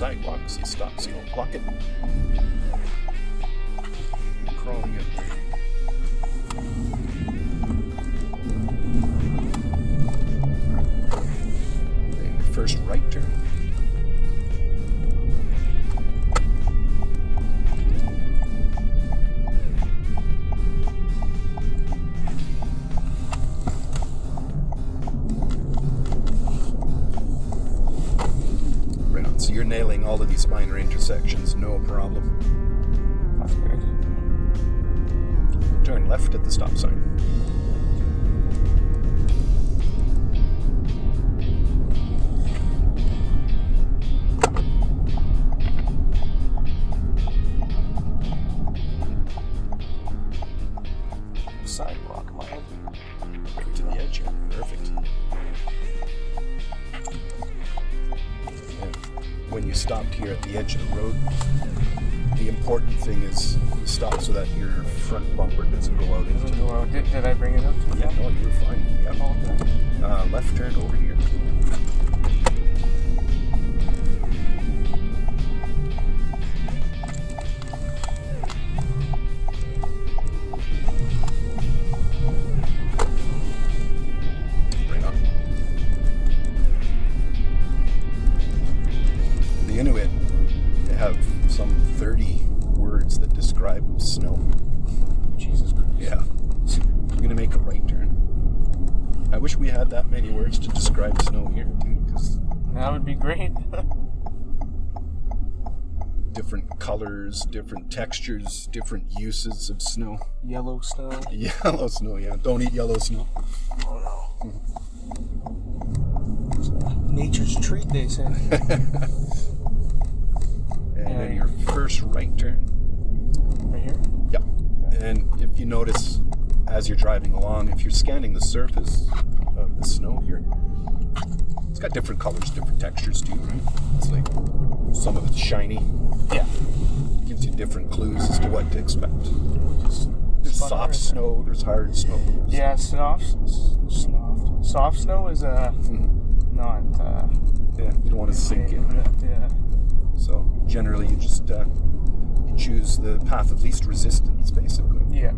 sidewalk, so you stop so you don't block it. Crawling out there. Then your first right turn. Right on. So you're nailing all of these minor intersections, no problem. That's good. Turn left at the stop sign. Sidewalk, am I in? Right to the edge here. Perfect. And when you stopped here at the edge of the road, the important thing is stop so that your front bumper doesn't go out into. Doesn't go out. Did I bring it up? Yeah, no, you were fine. Yeah. Oh, okay. Left turn over here. Right on. The Inuit, they have some 30 words that describe snow. Jesus Christ. Yeah. You're gonna make a right turn. I wish we had that many words to describe snow here, too, because That would be great. different colors, different textures, different uses of snow. Yellow snow. Yellow snow, yeah. Don't eat yellow snow. Oh no. It's nature's treat, they say. And then your first right turn. Right here? Yeah. And if you notice, as you're driving along, if you're scanning the surface of the snow here, it's got different colors, different textures too, right? It's like some of it's shiny. Yeah. Gives you different clues as to what to expect. There's soft snow, there's hard snow. Yeah, soft snow is not Yeah, you don't want to sink in, right? Yeah. So generally you just you choose the path of least resistance, basically. Yeah.